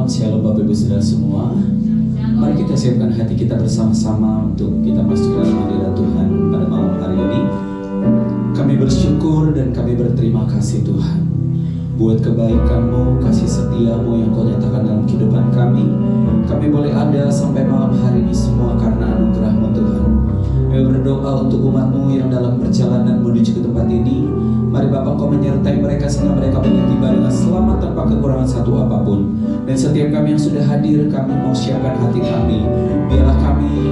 Shalom Bapak Ibu Saudara semua. Mari kita siapkan hati kita bersama-sama untuk kita masuk dalam hadirat Tuhan pada malam hari ini. Kami bersyukur dan kami berterima kasih Tuhan buat kebaikan-Mu, kasih setia-Mu yang Kau nyatakan dalam kehidupan kami. Kami boleh ada sampai malam hari ini semua karena anugerah-Mu Tuhan. Kami berdoa untuk umat-Mu yang dalam perjalanan menuju ke tempat ini. Mari Bapa, Kau menyertai mereka sehingga mereka boleh tiba dengan selamat tanpa kekurangan satu apapun. Dan setiap kami yang sudah hadir, kami mau siapkan hati kami. Biarlah kami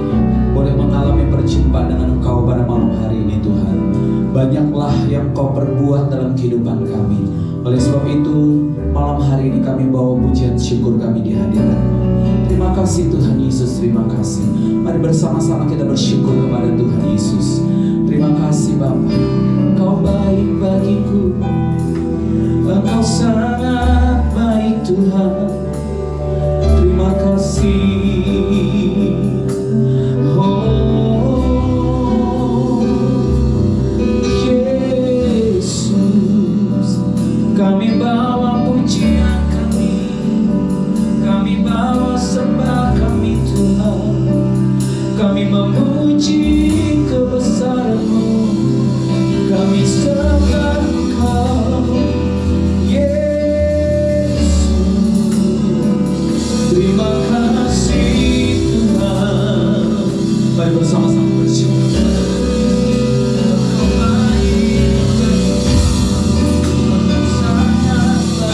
boleh mengalami perjumpaan dengan Engkau pada malam hari ini Tuhan. Banyaklah yang Kau perbuat dalam kehidupan kami. Oleh sebab itu, malam hari ini kami bawa pujian syukur kami di hadirat-Mu. Terima kasih Tuhan Yesus, terima kasih. Mari bersama-sama kita bersyukur kepada Tuhan Yesus. Terima kasih Bapa, Engkau baik bagiku, Engkau sangat baik Tuhan. Terima kasih. Oh Yesus, kami bawa pujian kami bawa sembah kami Tuhan. Kami memuji kebesaran-Mu, kami sembah Engkau Yesus. Terima kasih Tuhan. Mari bersama-sama bersyukur. Engkau baik, Engkau sangat baik.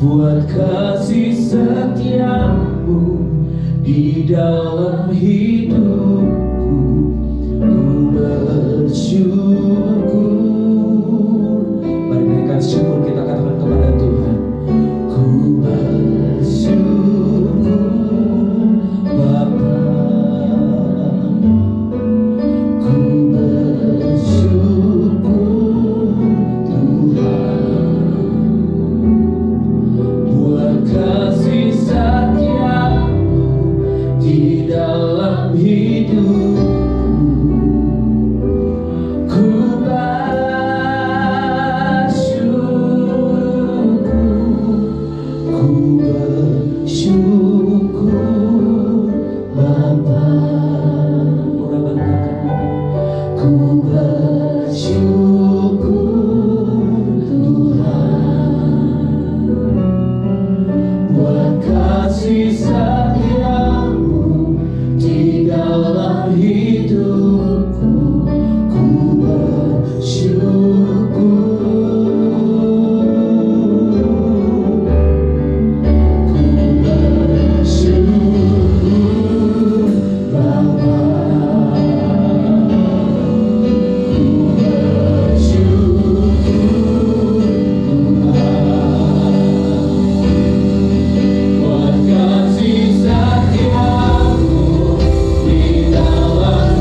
buat kasih setiamu di dalam hidupku. Ku bersyukur. Mari naikkan syukur kita katakan kepada Tuhan. Ku bersyukur Bapa, ku bersyukur Tuhan buat kasih setiamu di dalam hidupku. Ku bersyukur Bapa, ku bersyukur Tuhan buat kasih setiamu di dalam hidupku. Ku bersyukur. Buat kasih setiamu di dalam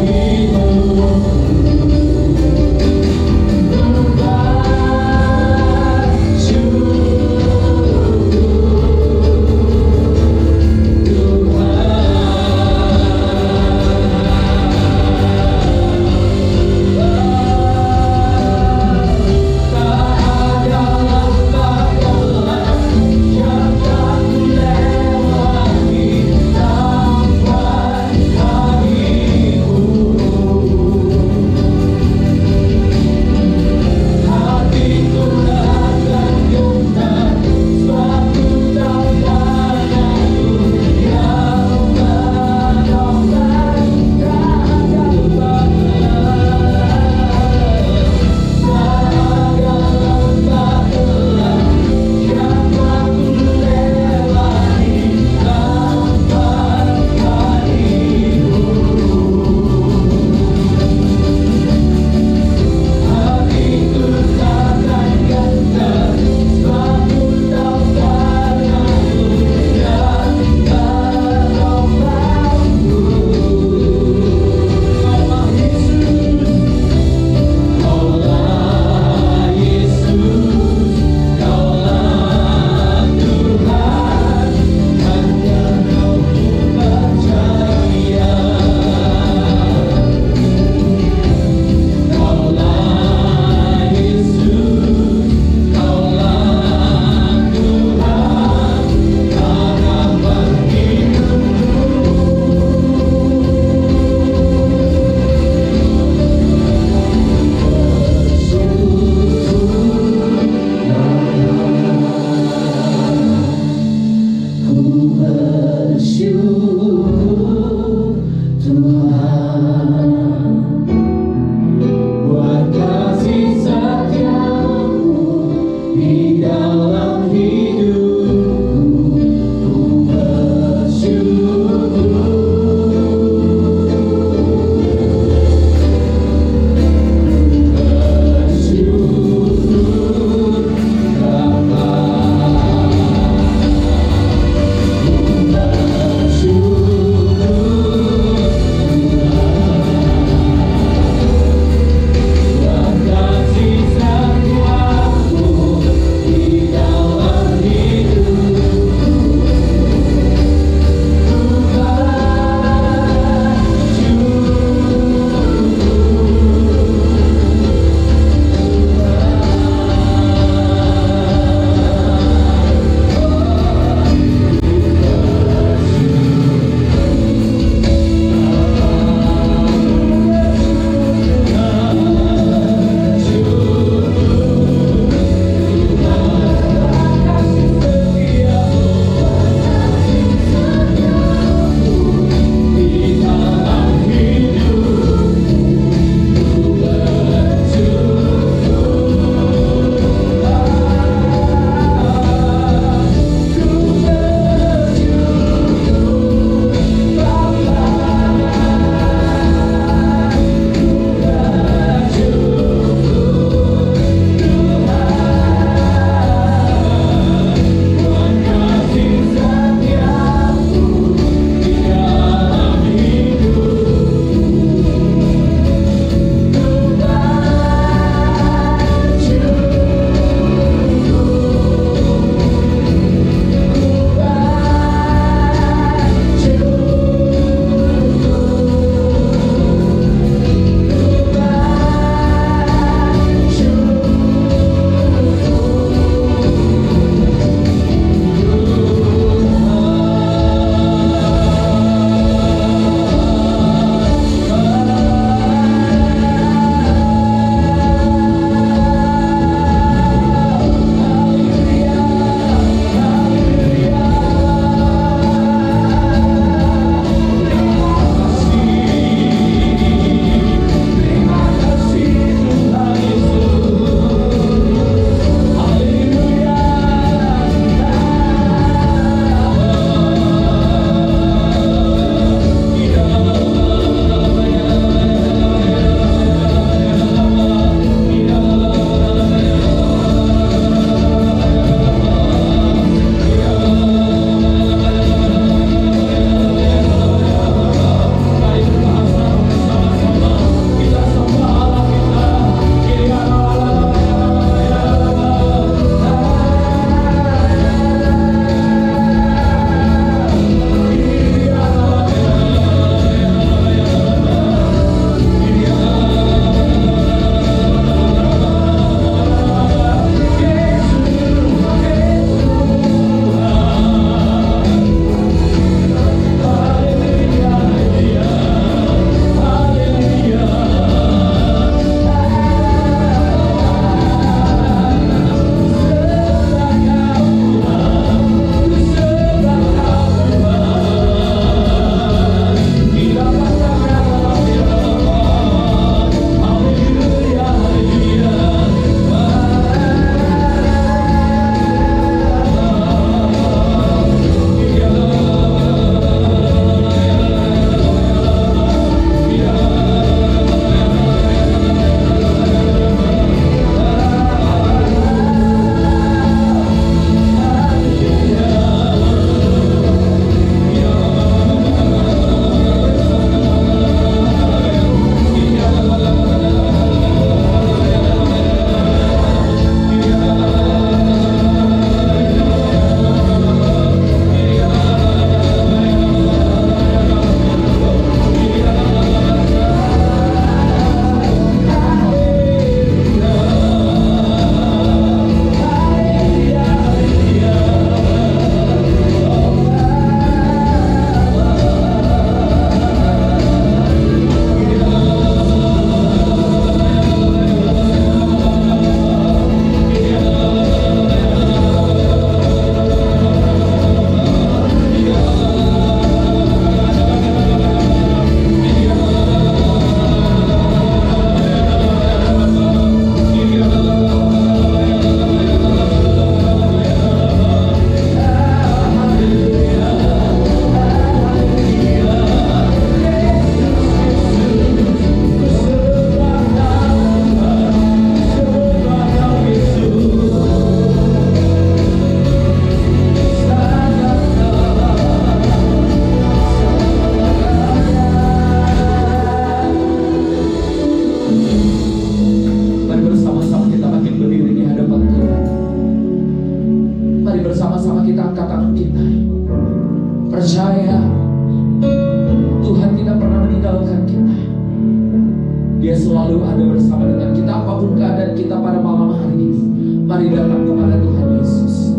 apapun keadaan kita pada malam hari ini, mari datang kepada Tuhan Yesus.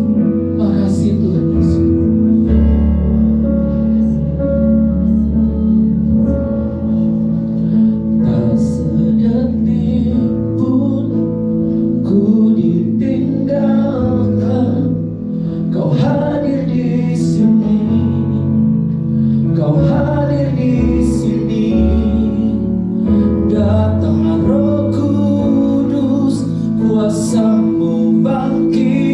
Makasih Tuhan Yesus. Tak sedetik pun ku ditinggalkan, Kau hadir di sini, Kau hadir di sini. Datanglah Roh Kudus, kuasa-Mu bangkit.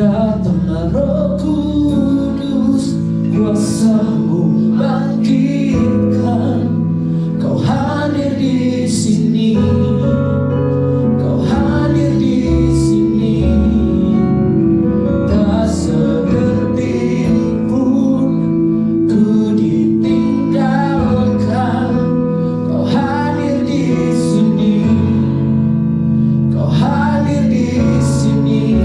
Datanglah Roh Kudus, kuasa-Mu bangkitkan. Kau hadir di sini, Kau hadir di sini. Tak sedetik pun ku ditinggalkan. Kau hadir di sini, Kau hadir di sini.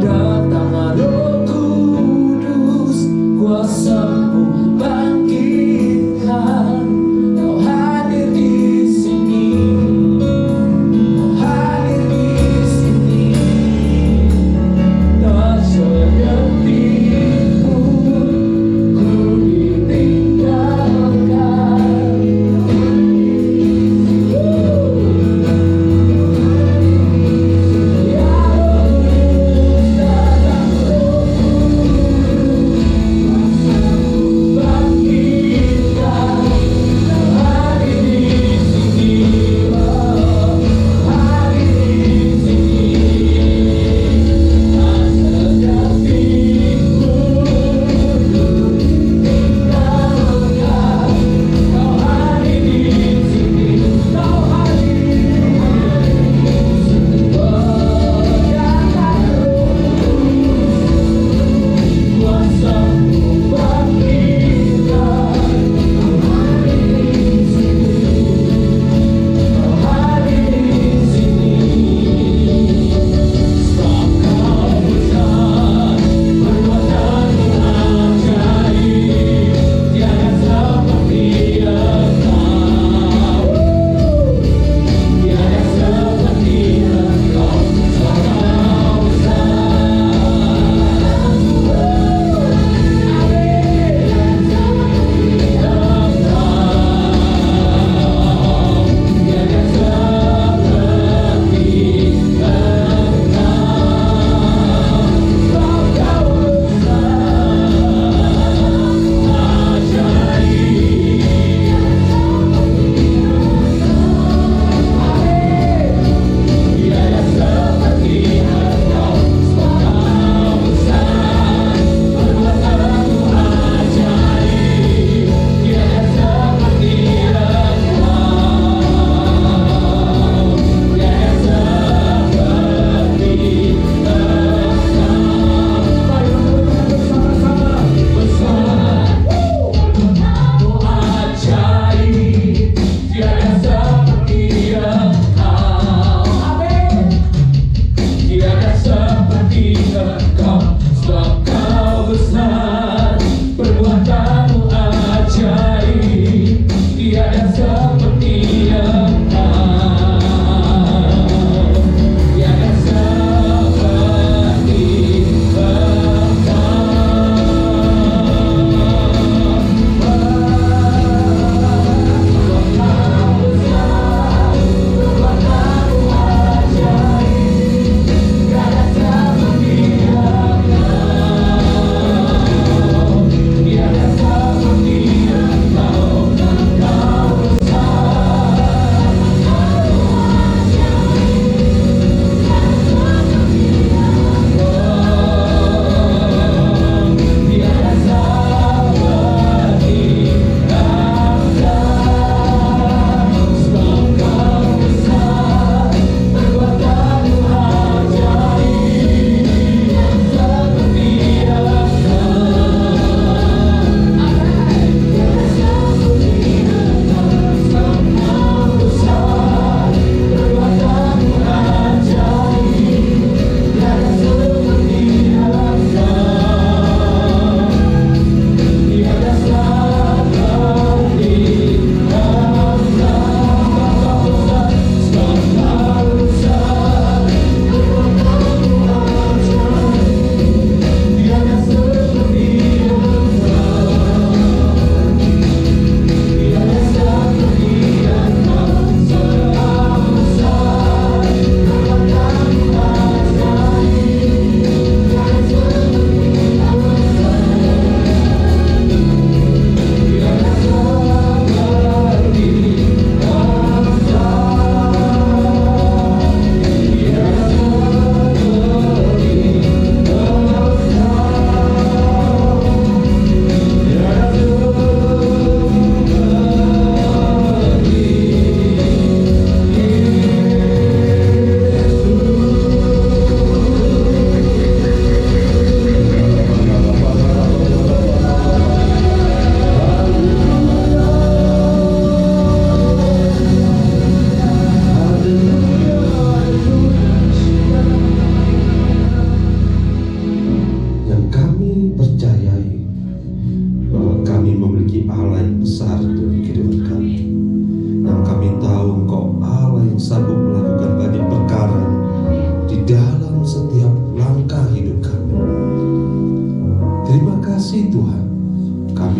Datanglah Roh Kudus, kuasa-Mu bangkitkan. Kau hadir di sini,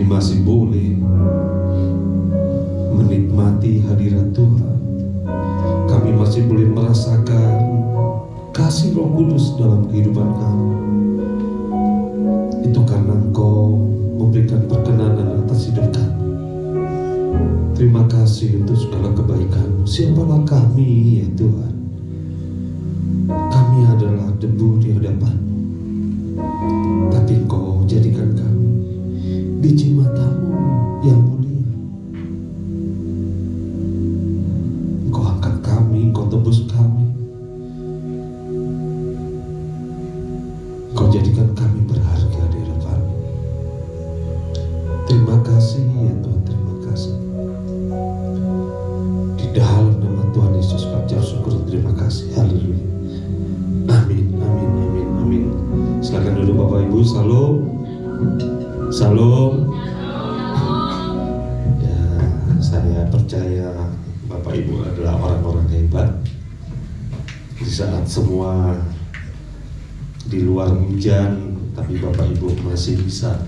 kami masih boleh menikmati hadirat Tuhan. Kami masih boleh merasakan kasih Roh Kudus dalam kehidupan kami. Itu karena Engkau memberikan perkenanan atas hidup kami. Terima kasih untuk segala kebaikan-Mu. Siapalah kami ya Tuhan? Kami adalah debu di hadapan-Mu, tapi Engkau jadikan kami biji mata-Mu yang mulia. Engkau angkat kami, Engkau tebus kami, Engkau jadikan kami berharga di hadapan-Mu. Terima kasih ya Tuhan, terima kasih. Di dalam nama Tuhan Yesus kami syukur, terima kasih. Haleluya. Amin, amin, amin, amin. Silakan duduk Bapak Ibu. Salam. Salam. Ya, saya percaya Bapak Ibu adalah orang-orang hebat. Di saat semua di luar hujan, tapi Bapak Ibu masih bisa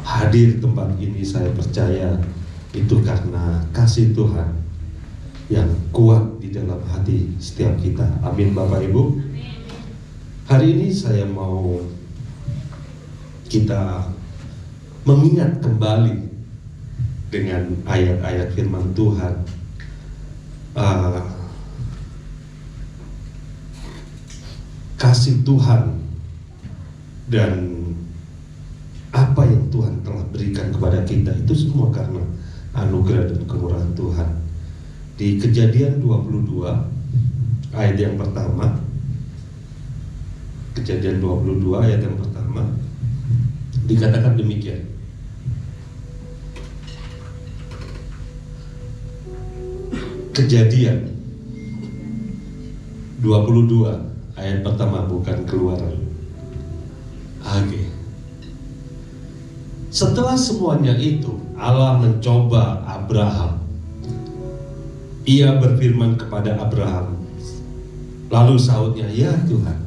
hadir di tempat ini. Saya percaya itu karena kasih Tuhan yang kuat di dalam hati setiap kita. Amin Bapak Ibu. Hari ini saya mau kita mengingat kembali dengan ayat-ayat firman Tuhan. Kasih Tuhan dan apa yang Tuhan telah berikan kepada kita itu semua karena anugerah dan kemurahan Tuhan. Di Kejadian 22 ayat yang pertama, Kejadian 22 ayat yang pertama dikatakan demikian. Kejadian 22 ayat pertama, bukan Keluaran. Oke. Setelah semuanya itu, Allah mencoba Abraham. Ia berfirman kepada Abraham, lalu sahutnya, "Ya Tuhan."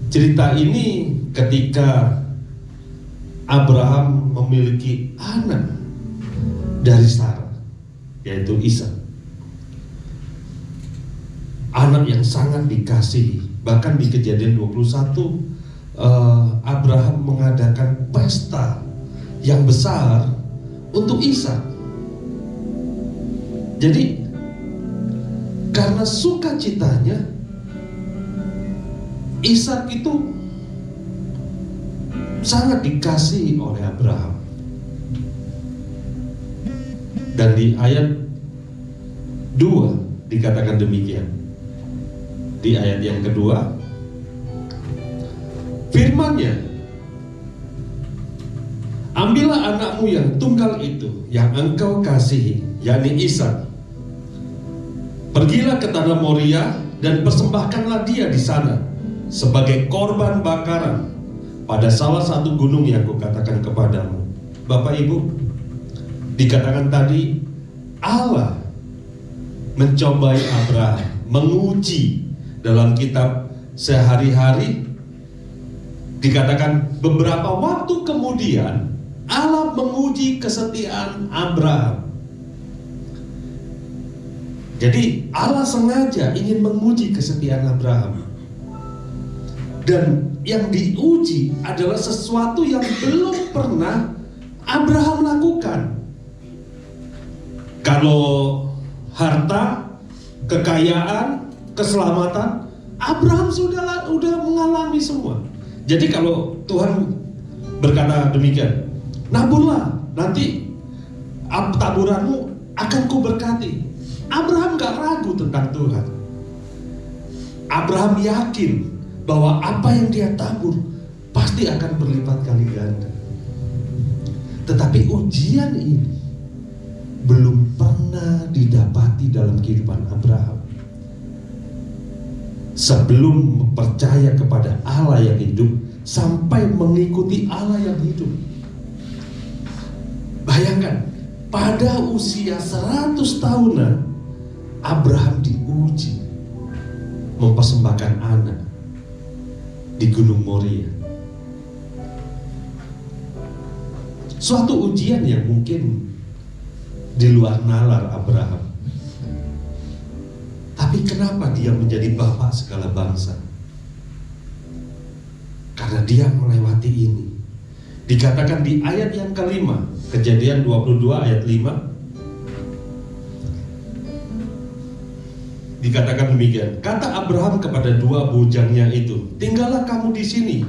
Cerita ini ketika Abraham memiliki anak dari Sarah, yaitu Ishak. Anak yang sangat dikasihi. Bahkan di Kejadian 21 Abraham mengadakan pesta yang besar untuk Ishak. Jadi karena sukacitanya, Ishak itu sangat dikasihi oleh Abraham. Dan di ayat 2 dikatakan demikian. Di ayat yang kedua, firman-Nya, "Ambillah anakmu yang tunggal itu, yang engkau kasihi, yakni Ishak. Pergilah ke tanah Moria dan persembahkanlah dia di sana sebagai korban bakaran pada salah satu gunung yang kukatakan kepadamu." Bapak Ibu, dikatakan tadi Allah mencobai Abraham, menguji dalam kitab sehari-hari. Dikatakan beberapa waktu kemudian Allah menguji kesetiaan Abraham. Jadi Allah sengaja ingin menguji kesetiaan Abraham. Dan yang diuji adalah sesuatu yang belum pernah Abraham lakukan. Kalau harta, kekayaan, keselamatan, Abraham sudah mengalami semua. Jadi kalau Tuhan berkata demikian, "Naburlah, nanti taburanmu akan kuberkati." Abraham gak ragu tentang Tuhan. Abraham yakin bahwa apa yang dia tabur pasti akan berlipat kali ganda. Tetapi ujian ini belum pernah didapati dalam kehidupan Abraham. Sebelum percaya kepada Allah yang hidup, sampai mengikuti Allah yang hidup. Bayangkan, pada usia 100 tahunan Abraham diuji mempersembahkan anak di Gunung Moria. suatu ujian yang mungkin di luar nalar Abraham. Tapi kenapa dia menjadi bapak segala bangsa? Karena dia melewati ini. Dikatakan di ayat yang kelima, Kejadian 22 ayat 5, dikatakan demikian. Kata Abraham kepada dua bujangnya itu, tinggallah kamu di sini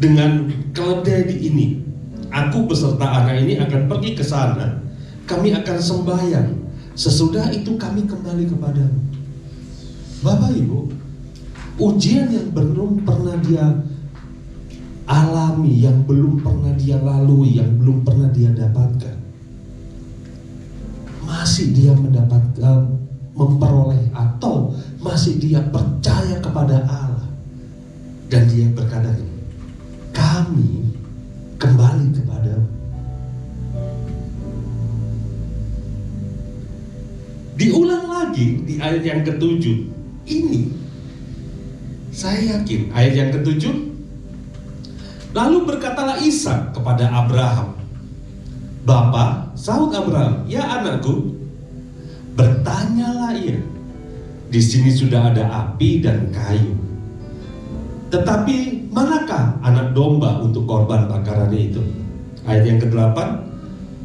dengan keledai di ini. Aku beserta anak ini akan pergi ke sana. Kami akan sembahyang. Sesudah itu kami kembali kepadamu. Bapak Ibu, ujian yang belum pernah dia alami, yang belum pernah dia lalui, yang belum pernah dia dapatkan, masih dia memperoleh atau masih dia percaya kepada Allah. Dan dia berkata ini, kami kembali kepadamu. Diulang lagi di ayat yang ke-7 ini, saya yakin ayat yang ke-7, lalu berkatalah Ishak kepada Abraham, Bapa, sahut Abraham, ya anakku. Bertanyalah ia, di sini sudah ada api dan kayu, tetapi manakah anak domba untuk korban bakarannya itu? Ayat yang ke-8,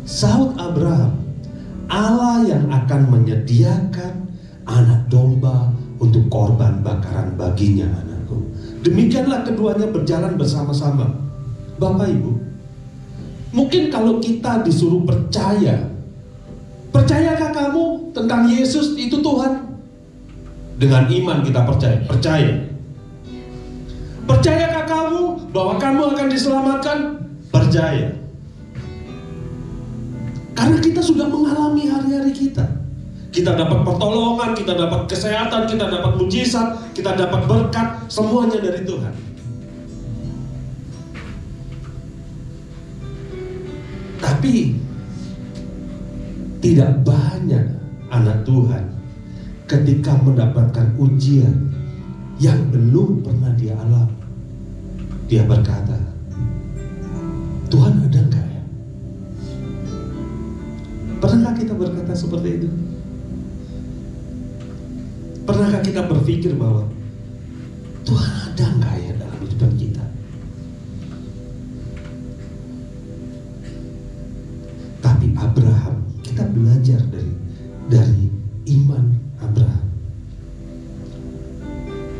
sahut Abraham, Allah yang akan menyediakan anak domba untuk korban bakaran baginya, anakku. Demikianlah keduanya berjalan bersama-sama. Bapak Ibu, mungkin kalau kita disuruh percayakah kamu tentang Yesus itu Tuhan? Dengan iman kita percaya. Percayakah kamu bahwa kamu akan diselamatkan? Percaya. Karena kita sudah mengalami hari-hari kita. Kita dapat pertolongan, kita dapat kesehatan, kita dapat mujizat, kita dapat berkat, semuanya dari Tuhan. Tapi tidak banyak anak Tuhan ketika mendapatkan ujian yang belum pernah dia alami, dia berkata, Tuhan ada enggak ya? Pernahkah kita berkata seperti itu? Pernahkah kita berpikir bahwa Tuhan ada enggak ya dalam hidup kita? Tapi Abraham, kita belajar dari iman Abraham.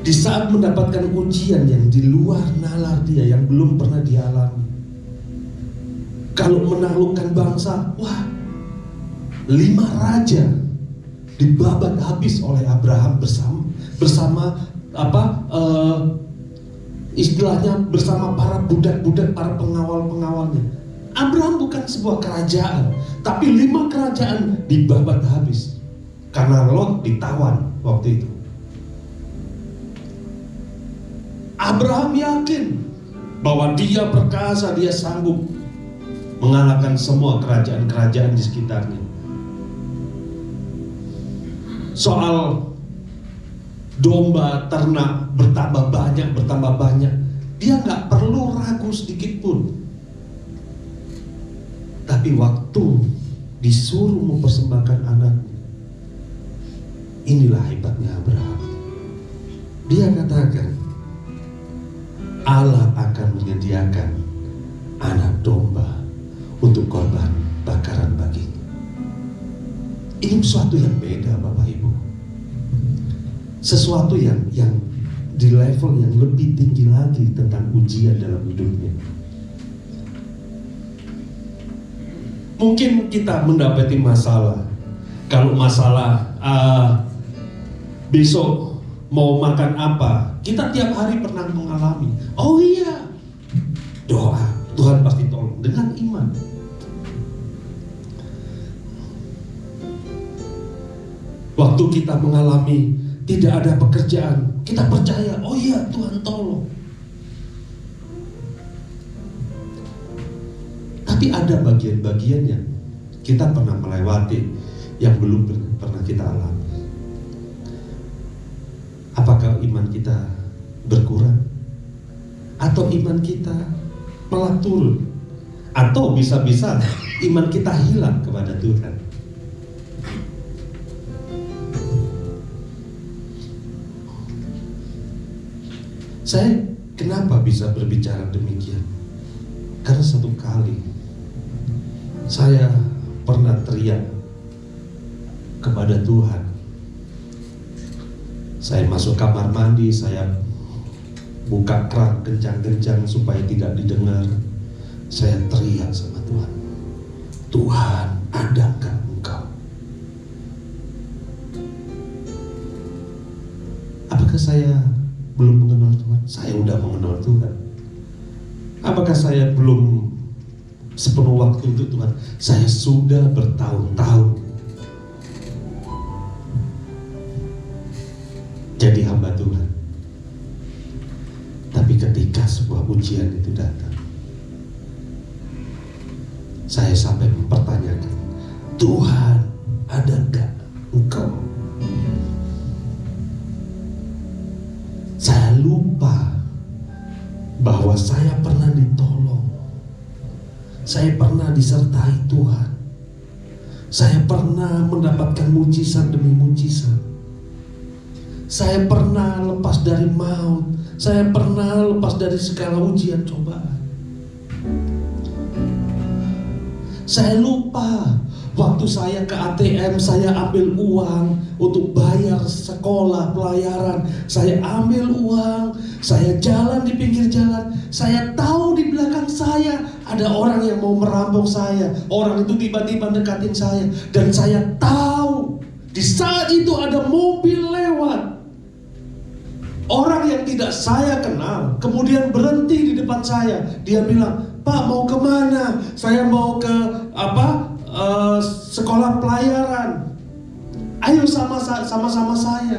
Di saat mendapatkan ujian yang di luar nalar dia, yang belum pernah dia alami. Kalau menaklukkan bangsa, 5 raja dibabat habis oleh Abraham bersama istilahnya bersama para budak-budak, para pengawal-pengawalnya. Abraham bukan sebuah kerajaan, tapi 5 kerajaan dibabat habis karena Lot ditawan waktu itu. Abraham yakin bahwa dia perkasa, dia sanggup mengalahkan semua kerajaan-kerajaan di sekitarnya. Soal domba, ternak bertambah banyak, dia nggak perlu ragu sedikit pun. Tapi waktu disuruh mempersembahkan anaknya, inilah hebatnya Abraham. Dia katakan, Allah akan menyediakan anak domba untuk korban bakaran baginya. Ini sesuatu yang beda, Bapak Ibu. Sesuatu yang di level yang lebih tinggi lagi tentang ujian dalam hidupnya. Mungkin kita mendapati masalah. Kalau masalah besok mau makan apa, kita tiap hari pernah mengalami. Oh iya, doa, Tuhan pasti tolong dengan iman. Waktu kita mengalami tidak ada pekerjaan, kita percaya, oh iya Tuhan tolong. Tapi ada bagian-bagian yang kita pernah melewati, yang belum pernah kita alami. Apakah iman kita berkurang? Atau iman kita malah turun? Atau bisa-bisa iman kita hilang kepada Tuhan. Saya kenapa bisa berbicara demikian? Karena satu kali saya pernah teriak kepada Tuhan. Saya masuk kamar mandi, saya buka keran kencang-kencang supaya tidak didengar. Saya teriak sama Tuhan, Tuhan, adakah Engkau? Apakah saya belum mengenal Tuhan? Saya udah mengenal Tuhan. Apakah saya belum sepenuh waktu untuk Tuhan? Saya sudah bertahun-tahun jadi hamba Tuhan. Tapi ketika sebuah ujian itu datang, saya sampai mempertanyakan, Tuhan, adakah Engkau? Saya lupa bahwa saya pernah ditolong, saya pernah disertai Tuhan, saya pernah mendapatkan mujizat demi mujizat, saya pernah lepas dari maut, saya pernah lepas dari segala ujian cobaan. Saya lupa waktu saya ke ATM, saya ambil uang untuk bayar sekolah pelayaran. Saya ambil uang, saya jalan di pinggir jalan. Saya tahu di belakang saya ada orang yang mau merampok saya. Orang itu tiba-tiba dekatin saya. Dan saya tahu di saat itu ada mobil lewat. Orang yang tidak saya kenal kemudian berhenti di depan saya. Dia bilang, Pak, mau kemana? Saya mau ke sekolah pelayaran. Ayo sama-sama saya.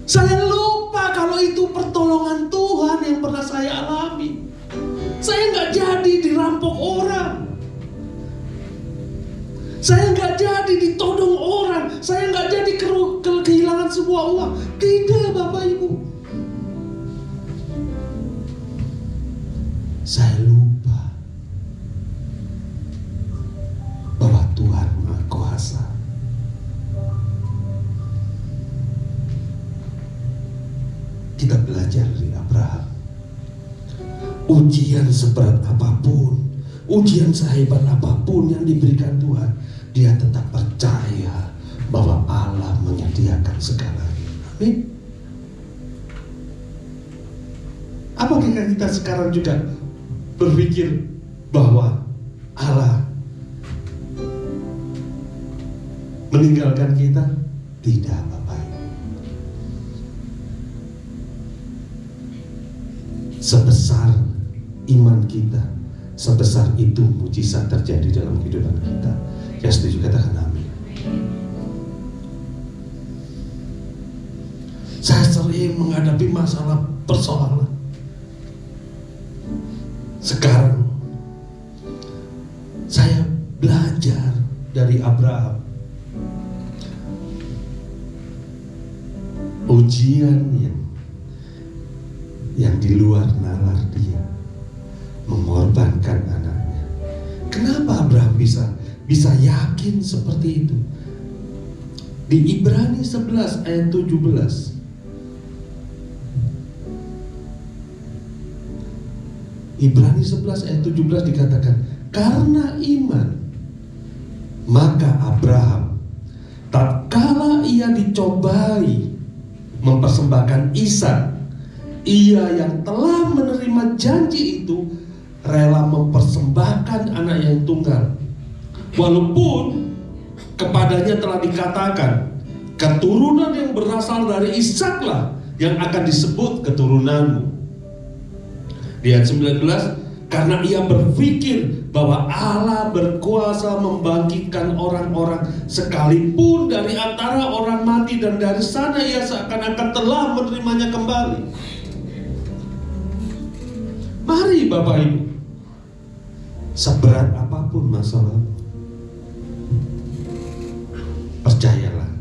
Saya lupa kalau itu pertolongan Tuhan yang pernah saya alami. Saya nggak jadi dirampok orang. Saya nggak jadi ditodong orang. Saya nggak jadi kehilangan sebuah uang. Tidak, Bapak Ibu. Saya lupa bahwa Tuhan Maha Kuasa. Kita belajar dari Abraham. Ujian seberat apapun, ujian sehebat apapun yang diberikan Tuhan, dia tetap percaya bahwa Allah menyediakan segalanya. Amin. Apakah kita sekarang juga berpikir bahwa Allah meninggalkan kita? Tidak, Bapak Ibu. Sebesar iman kita, sebesar itu mujizat terjadi dalam kehidupan kita. Yang setuju katakan amin. Saya sering menghadapi masalah persoalan. Sekarang saya belajar dari Abraham. Ujian yang di luar nalar dia, mengorbankan anaknya. Kenapa Abraham bisa yakin seperti itu? Di Ibrani 11 ayat 17. Ibrani 11 ayat 17 dikatakan, karena iman maka Abraham tatkala ia dicobai mempersembahkan Ishak, ia yang telah menerima janji itu rela mempersembahkan anak yang tunggal, walaupun kepadanya telah dikatakan keturunan yang berasal dari Ishaklah yang akan disebut keturunanmu. Di ayat 19, karena ia berpikir bahwa Allah berkuasa membangkitkan orang-orang sekalipun dari antara orang mati, dan dari sana ia seakan-akan telah menerimanya kembali. Mari Bapak Ibu, seberat apapun masalah, percayalah,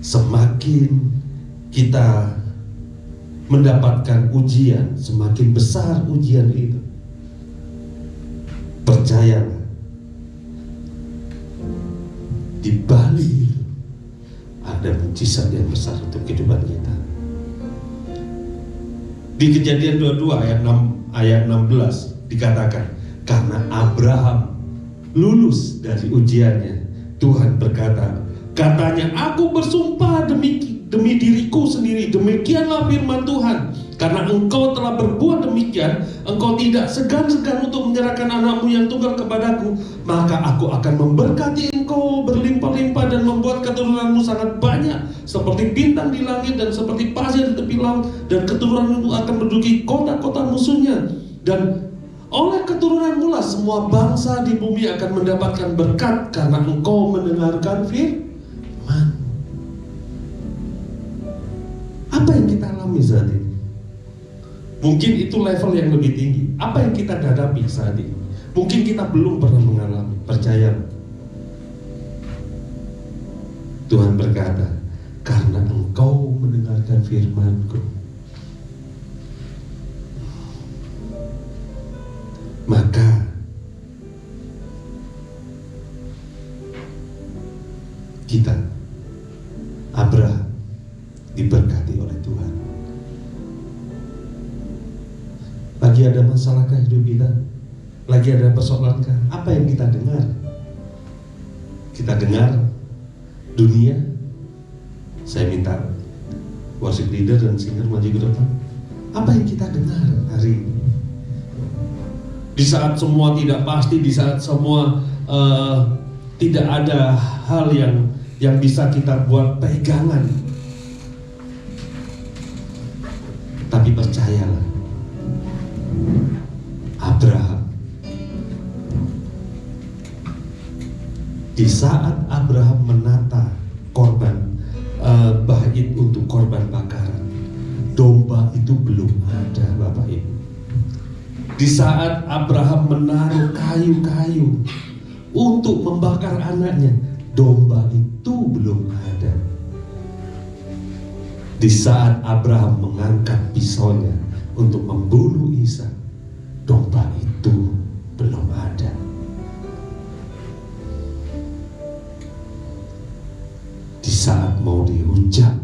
semakin kita mendapatkan ujian, semakin besar ujian itu, Percayalah, di balik itu ada mujizat yang besar untuk kehidupan kita. Di Kejadian 22 ayat 16 dikatakan, karena Abraham lulus dari ujiannya, Tuhan berkata, katanya, aku bersumpah demi diriku sendiri, demikianlah firman Tuhan, karena engkau telah berbuat demikian, engkau tidak segan-segan untuk menyerahkan anakmu yang tunggal kepadaku, maka aku akan memberkati engkau berlimpah-limpah dan membuat keturunanmu sangat banyak seperti bintang di langit dan seperti pasir di tepi laut, dan keturunanmu akan menduduki kota-kota musuhnya, dan oleh keturunanmu lah semua bangsa di bumi akan mendapatkan berkat karena engkau mendengarkan firman. Apa yang kita alami saat ini? Mungkin itu level yang lebih tinggi. Apa yang kita hadapi saat ini? Mungkin kita belum pernah mengalami. Percaya, Tuhan berkata, karena engkau mendengarkan firman-Ku, maka kita, Abraham, diberkati oleh Tuhan. Lagi ada masalah hidup kita, lagi ada persoalan, apa yang kita dengar? Kita dengar dunia. Saya minta worship leader dan singer maju ke depan. Apa yang kita dengar hari ini? Di saat semua tidak pasti, di saat semua tidak ada hal yang bisa kita buat pegangan. Tapi percayalah, Abraham, di saat Abraham menata korban bait untuk korban bakaran, domba itu belum ada, Bapak Ibu. Di saat Abraham menaruh kayu-kayu untuk membakar anaknya, domba itu belum ada. Di saat Abraham mengangkat pisaunya untuk membunuh Ishak, domba itu belum ada. Di saat mau dihujat,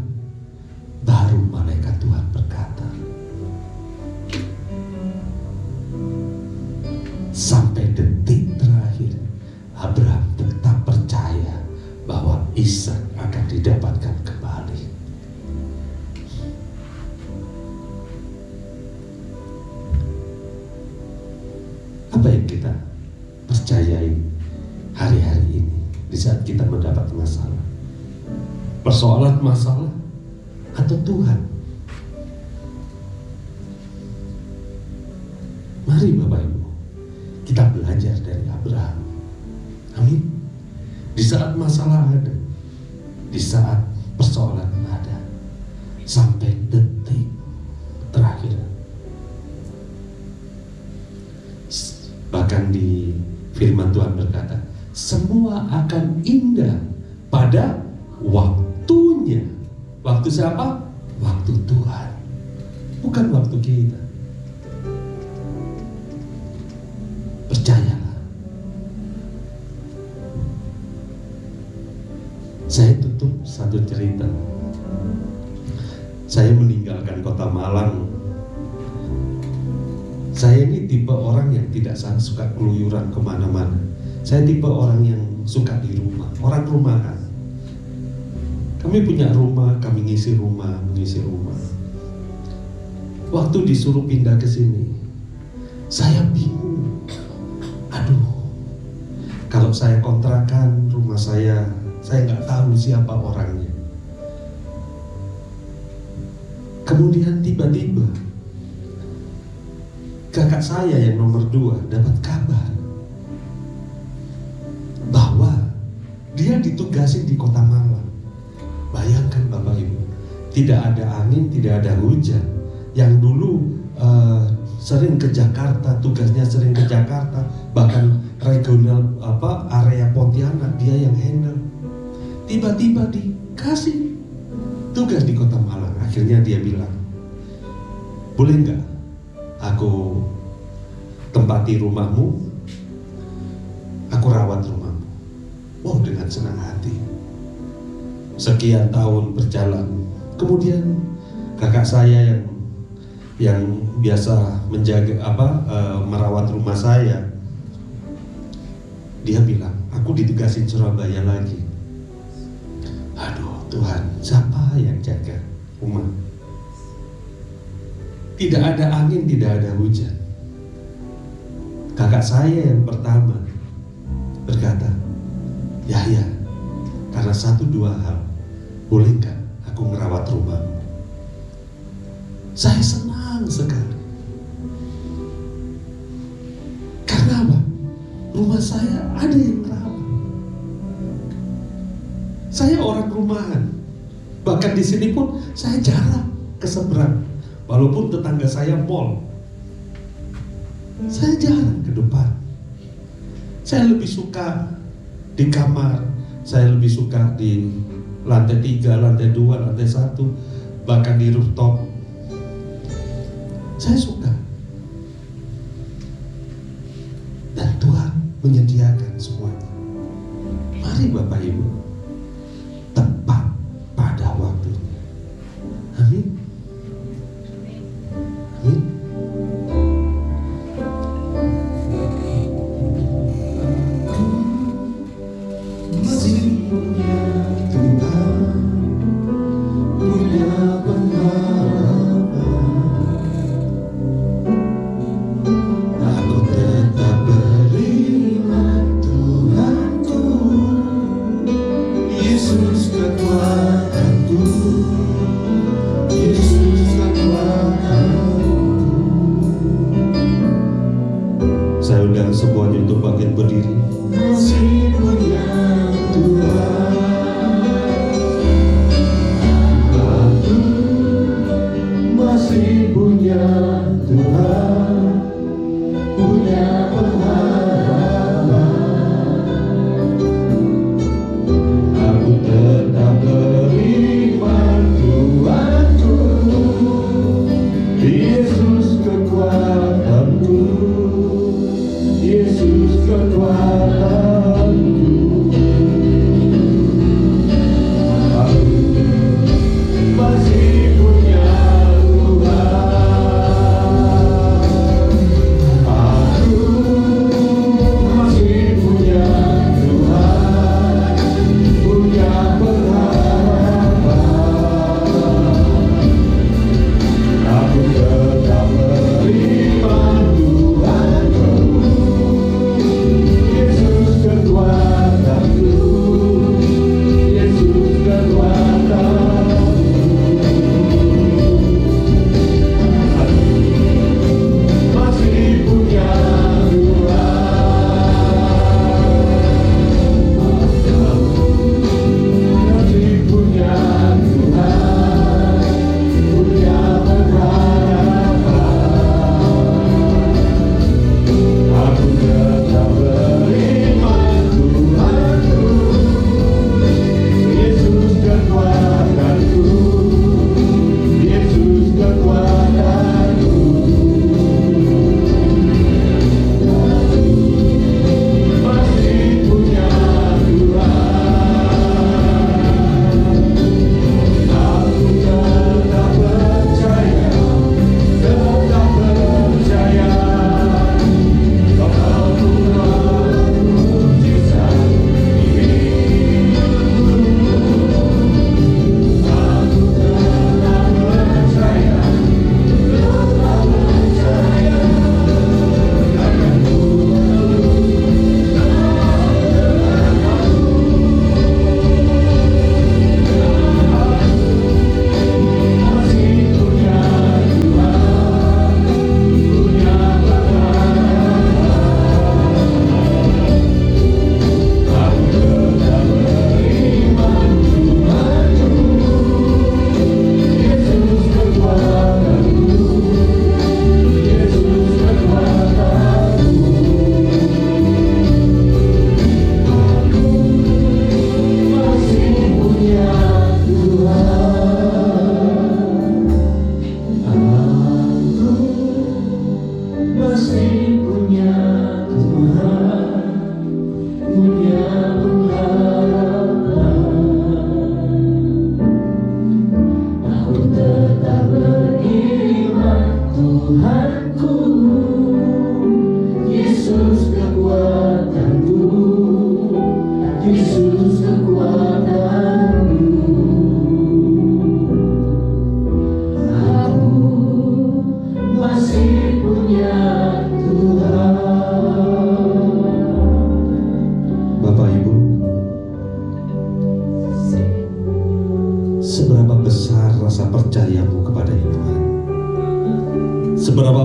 baru malaikat Tuhan berkata. Sampai detik terakhir, Abraham tetap percaya bahwa Ishak akan didapatkan kembali. Apa yang kita percayai hari-hari ini di saat kita mendapat masalah? Persoalan masalah atau Tuhan? Mari Bapak Ibu, kita belajar dari Abraham. Amin. Di saat masalah ada, di saat persoalan ada, sampai detik terakhir. Bahkan di firman Tuhan berkata, semua akan indah pada waktunya. Waktu siapa? Waktu Tuhan, bukan waktu kita. Percayalah. Saya tutup satu cerita. Saya meninggalkan kota Malang. Saya ini tipe orang yang tidak suka keluyuran kemana-mana. Saya tipe orang yang suka di rumah, orang rumahan. Kami punya rumah, kami mengisi rumah. Waktu disuruh pindah ke sini, saya bingung. Aduh, kalau saya kontrakan rumah saya nggak tahu siapa orangnya. Kemudian tiba-tiba kakak saya yang nomor 2 dapat kabar bahwa dia ditugasi di kota Malang. Bayangkan Bapak Ibu, tidak ada angin, tidak ada hujan. Yang dulu sering ke Jakarta, tugasnya sering ke Jakarta, bahkan regional area Pontianak dia yang handle. Tiba-tiba dikasih tugas di kota Malang. Akhirnya dia bilang, boleh nggak aku tempati rumahmu? aku rawat rumahmu. Oh, dengan senang hati. Sekian tahun berjalan, kemudian kakak saya yang biasa menjaga merawat rumah saya, dia bilang, aku ditugasin Surabaya lagi. Aduh Tuhan, siapa yang jaga rumah? Tidak ada angin, tidak ada hujan. Kakak saya yang pertama berkata, Yahya, karena 1-2 hal, boleh nggak aku merawat rumahmu? Saya senang sekali. Karena apa? Rumah saya ada yang merawat. Saya orang rumahan. Bahkan di sini pun saya jarang ke seberang. Walaupun tetangga saya mall, saya jarang ke depan. Saya lebih suka di kamar, saya lebih suka di lantai 3, lantai 2, lantai 1, bahkan di rooftop. Saya suka. Dan Tuhan menyediakan semuanya. Mari Bapak Ibu, tepat pada waktunya. Amin. Amin. Saya undang semuanya untuk bangkit berdiri. Masih punya Tuhan, aku masih punya Tuhan, punya pengharapan. Aku tetap beriman Tuhanku, Yesus kekuatanku, Yesus kekuatanku.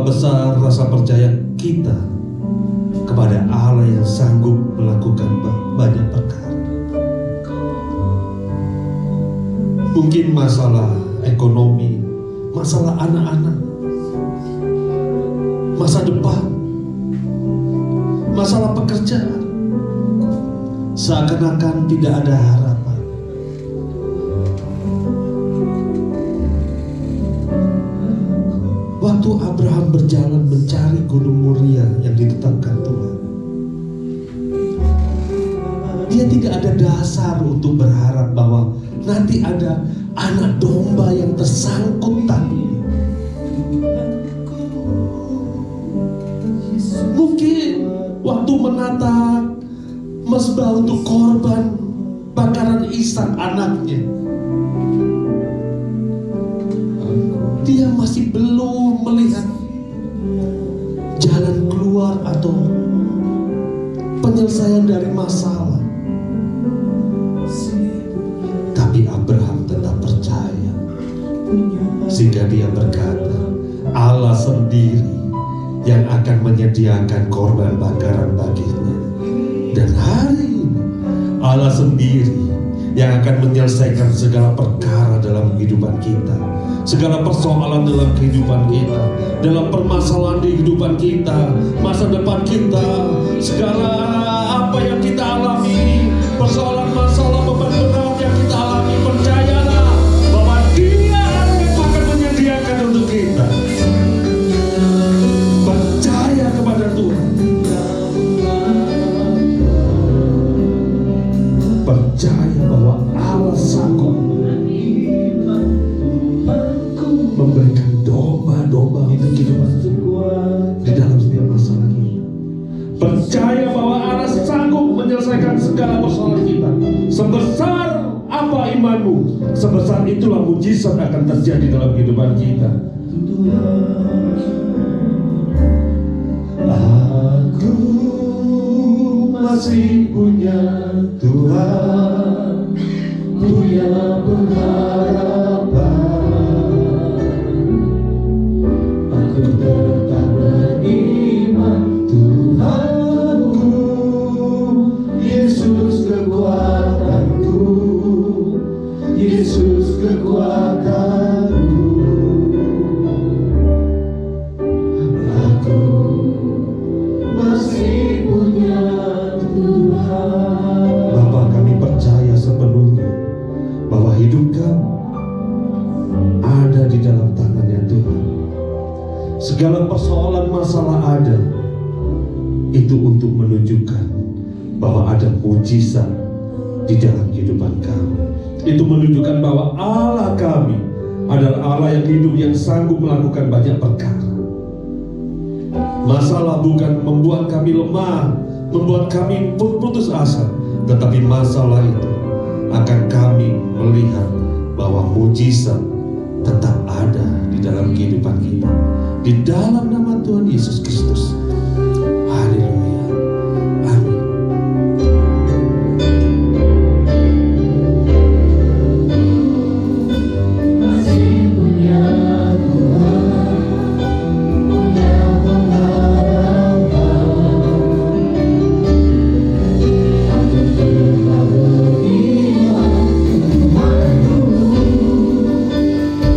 besar rasa percaya kita kepada Allah yang sanggup melakukan banyak perkara. Mungkin masalah ekonomi, masalah anak-anak, masa depan, masalah pekerjaan, seakan-akan tidak ada harapan. Waktu Abraham berjalan mencari gunung Moria yang ditetapkan Tuhan, dia tidak ada dasar untuk berharap bahwa nanti ada anak domba yang tersangkut tali. Mungkin waktu menata mezbah untuk korban bakaran Ishak anaknya, dia masih belum melihat jalan keluar atau penyelesaian dari masalah. Tapi Abraham tetap percaya, sehingga dia berkata, Allah sendiri yang akan menyediakan korban bakaran baginya. Dan hari ini Allah sendiri yang akan menyelesaikan segala perkara dalam kehidupan kita, segala persoalan dalam kehidupan kita, dalam permasalahan di kehidupan kita, masa depan kita, segala apa yang kita alami, persoalan masalah beban berat yang kita alami, percayalah bahwa Dia akan menyediakan untuk kita. Percaya kepada Tuhan, percaya bahwa Allah sanggup memberikan domba-domba untuk kehidupan di dalam setiap masalah kita. Percaya bahwa Allah sanggup menyelesaikan segala persoalan kita. Sebesar apa imanmu, sebesar itulah mujizat akan terjadi dalam kehidupan kita. Aku masih punya Tuhan, punya pengharapan. Aku tetap beriman, Tuhanku, Yesus kekuatanku, Yesus kekuatanku. Aku masih punya Tuhan. Bapa, kami percaya sepenuhnya bahwa hidup kami ada di dalam tangan-Nya Tuhan. Segala persoalan masalah ada, itu untuk menunjukkan bahwa ada mujizat di dalam kehidupan kami. Itu menunjukkan bahwa Allah kami adalah Allah yang hidup, yang sanggup melakukan banyak perkara. Masalah bukan membuat kami lemah, membuat kami putus asa, tetapi masalah itu akan kami melihat bahwa mujizat tetap ada di dalam kehidupan kita. Di dalam nama Tuhan Yesus Kristus. Haleluya. Amin.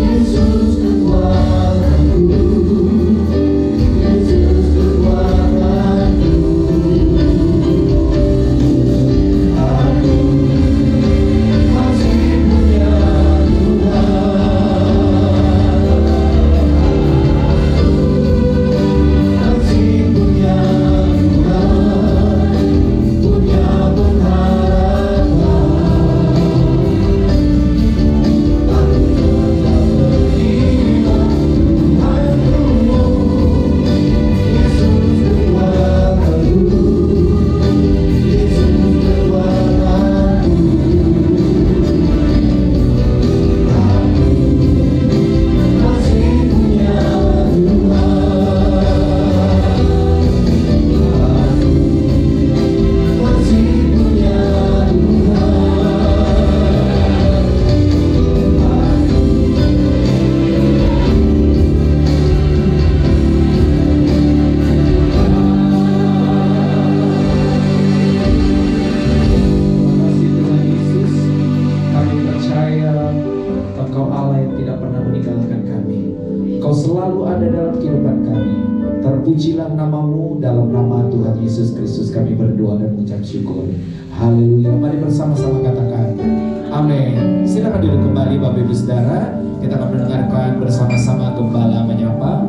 Yesus kekuatanku, Yesus Terpujilah namamu, dalam nama Tuhan Yesus Kristus kami berdoa dan mengucap syukur. Haleluya. Mari bersama-sama katakan amin. Silakan duduk kembali Bapak Ibu Saudara. Kita akan mendengarkan bersama-sama gembala menyapa.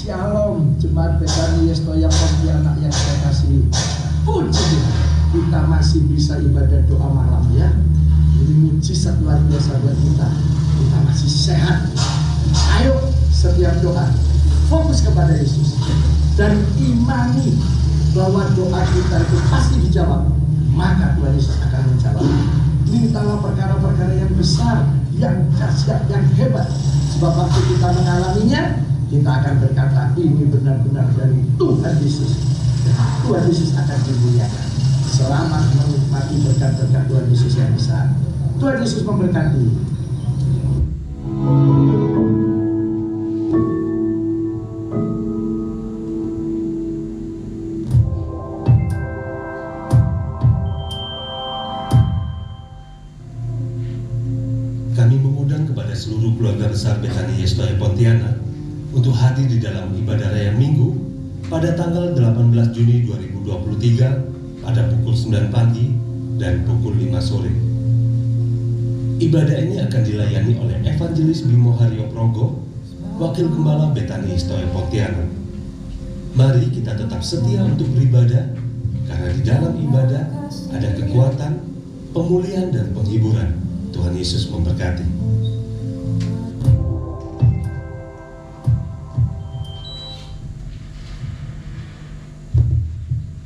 Shalom, Jemaat Betani Yestoya Pontianak yang saya kasih. Puji Tuhan, kita masih bisa ibadah doa malam ya. Ini mujizat luar biasa buat kita. Kita masih sehat. Ayo setiap doa fokus kepada Yesus dan imani bahwa doa kita itu pasti dijawab. Maka Tuhan Yesus akan menjawab. Mintalah perkara-perkara yang besar, yang dahsyat, yang hebat. Sebab waktu kita mengalaminya, kita akan berkata ini benar-benar dari Tuhan Yesus. Dan Tuhan Yesus akan dimuliakan. Selamat menikmati berkat-berkat Tuhan Yesus yang besar. Tuhan Yesus memberkati. Kami mengundang kepada seluruh keluarga besar Betani Yestoya Pontianak untuk hadir di dalam ibadah raya Minggu pada tanggal 18 Juni 2023 pada pukul 9 pagi dan pukul 5 sore. Ibadah ini akan dilayani oleh Evangelis Bimo Haryo Progo, Wakil Gembala Betani Yestoya Pontianak. Mari kita tetap setia untuk beribadah, karena di dalam ibadah ada kekuatan, pemulihan dan penghiburan. Tuhan Yesus memberkati.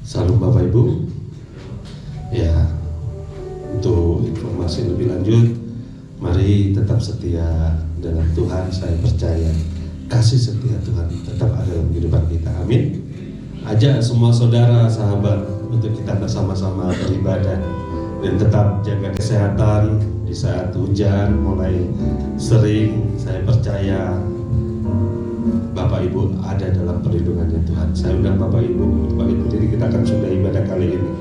Salam Bapak Ibu. Ya, untuk informasi lebih lanjut, mari tetap setia dalam Tuhan. Saya percaya kasih setia Tuhan tetap ada dalam kehidupan kita. Amin. Ajak semua saudara, sahabat untuk kita bersama-sama beribadah dan tetap jaga kesehatan di saat hujan mulai sering. Saya percaya Bapak Ibu ada dalam perlindungannya Tuhan. Saya undang Bapak Ibu untuk balik berdiri, kita akan sudah ibadah kali ini.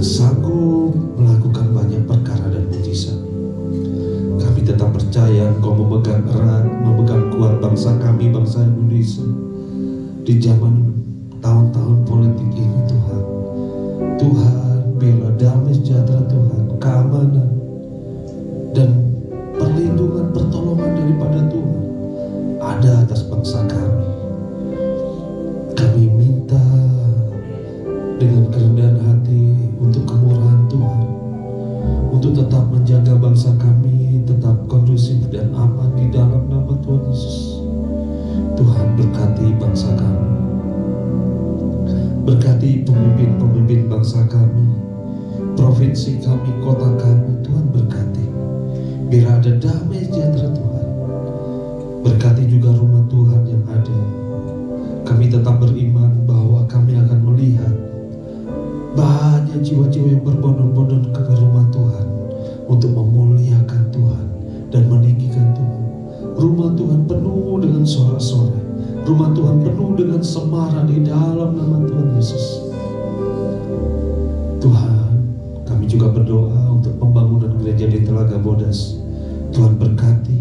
Sanggup melakukan banyak perkara dan mujizat. Kami tetap percaya Engkau memegang erat, memegang kuat bangsa kami, bangsa Indonesia di zaman tahun-tahun politik ini. Tuhan, Tuhan bela damai sejahtera Tuhan, keamanan dan perlindungan, pertolongan daripada Tuhan ada atas bangsa kami. Kami minta dengan kerendahan hati untuk kemurahan Tuhan, untuk tetap menjaga bangsa kami tetap kondusif dan aman di dalam nama Tuhan Yesus. Tuhan berkati bangsa kami. Berkati pemimpin-pemimpin bangsa kami, provinsi kami, kota kami. Tuhan berkati, biar ada damai sejahtera Tuhan. Berkati juga rumah Tuhan yang ada. Kami tetap beriman bahwa kami akan melihat banyak jiwa-jiwa yang berbondong-bondong ke rumah Tuhan untuk memuliakan Tuhan dan meninggikan Tuhan. Rumah Tuhan penuh dengan sorak-sorai, rumah Tuhan penuh dengan semarak di dalam nama Tuhan Yesus. Tuhan, kami juga berdoa untuk pembangunan gereja di Telaga Bodas. Tuhan berkati,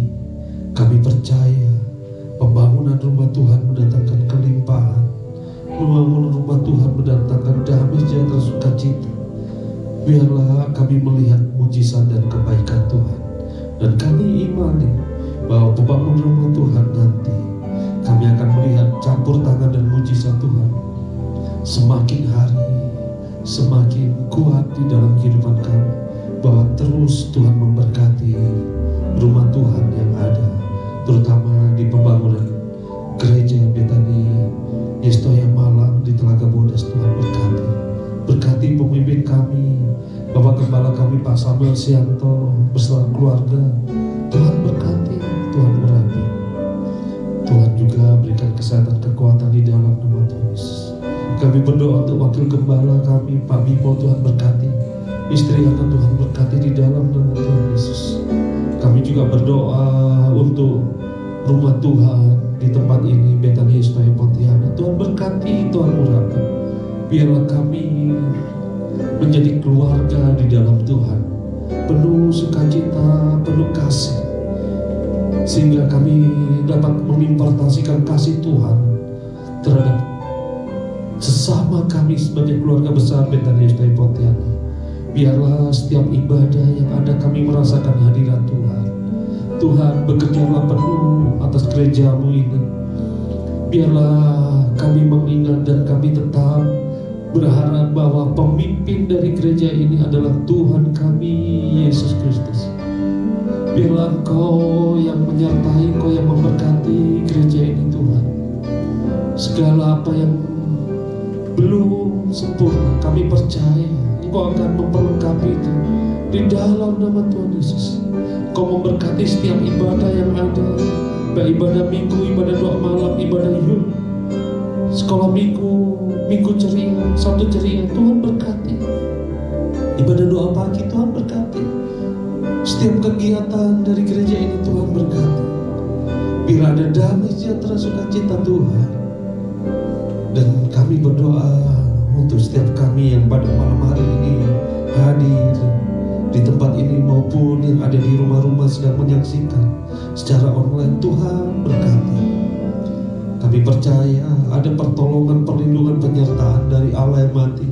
kami percaya pembangunan rumah Tuhan mendatangkan kelimpahan. Membangun rumah Tuhan mendatangkan damai sejahtera sukacita. Biarlah kami melihat mujizat dan kebaikan Tuhan. Dan kami imani bahwa pembangunan rumah Tuhan nanti kami akan melihat campur tangan dan mujizat Tuhan. Semakin hari semakin kuat di dalam kehidupan kami, bahwa terus Tuhan memberkati rumah Tuhan yang ada, terutama di pembangunan gereja Betani Yestoya Malang di Telaga Bodas. Tuhan berkati, berkati pemimpin kami, Bapak Gembala kami Pak Samuel Sianto beserta keluarga. Tuhan berkati, Tuhan urapi. Tuhan juga berikan kesehatan, kekuatan di dalam nama Tuhan Yesus. Kami berdoa untuk wakil gembala kami Pak Bimo. Tuhan berkati, istri anak Tuhan berkati di dalam nama Tuhan Yesus. Kami juga berdoa untuk rumah Tuhan di tempat ini, Betani Yestoya Pontianak. Tuhan berkati, Tuhan urapi. Biarlah kami menjadi keluarga di dalam Tuhan, penuh sukacita, penuh kasih, sehingga kami dapat mengimpartasikan kasih Tuhan terhadap sesama kami sebagai keluarga besar Betani Yestoya Pontianak. Biarlah setiap ibadah yang ada kami merasakan hadirat Tuhan. Tuhan, bekerjalah penuh atas gerejamu ini. Biarlah kami mengingat dan kami tetap berharap bahwa pemimpin dari gereja ini adalah Tuhan kami, Yesus Kristus. Biarlah Engkau yang menyertai, Engkau yang memberkati gereja ini Tuhan. Segala apa yang belum sempurna, kami percaya Engkau akan memperlengkapi itu di dalam nama Tuhan Yesus. Engkau memberkati setiap ibadah yang ada, baik ibadah minggu, ibadah doa malam, ibadah yud, sekolah minggu, minggu ceria, Sabtu ceria. Tuhan berkati. Ibadah doa pagi, Tuhan berkati. Setiap kegiatan dari gereja ini Tuhan berkati. Biar ada damai sejahtera sukacita Tuhan. Dan kami berdoa untuk setiap kami yang pada malam hari ini hadir di tempat ini maupun yang ada di rumah-rumah sedang menyaksikan secara online. Tuhan berkati. Kami percaya ada pertolongan, perlindungan, penyertaan dari Allah yang mati.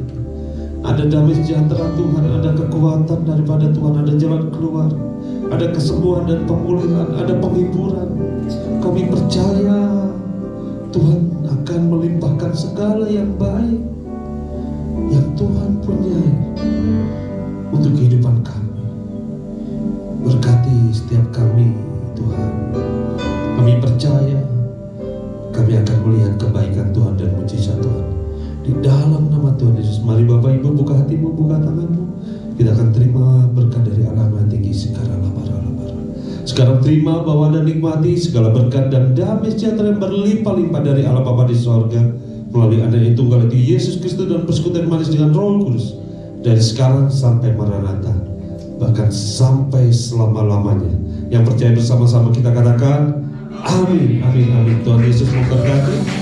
Ada damai sejahtera Tuhan, ada kekuatan daripada Tuhan, ada jalan keluar, ada kesembuhan dan pemulihan, ada penghiburan. Kami percaya Tuhan akan melimpahkan segala yang baik yang Tuhan punyai untuk kehidupan kami. Berkati setiap kami Tuhan. Kami percaya kami akan melihat kebaikan Tuhan dan mujizat Tuhan di dalam nama Tuhan Yesus. Mari Bapak Ibu buka hatimu, buka tanganmu. Kita akan terima berkat dari Allah yang tinggi sekarang. Sekarang terima, bawa dan nikmati segala berkat dan damai sejahtera yang berlimpah-limpah dari Allah Bapa di sorga melalui Anak yang tunggal itu Yesus Kristus dan persekutuan manis dengan Roh Kudus dari sekarang sampai Maranatha, bahkan sampai selama-lamanya. Yang percaya bersama-sama kita katakan amin, amin, amin. Tuhan Yesus memberkati.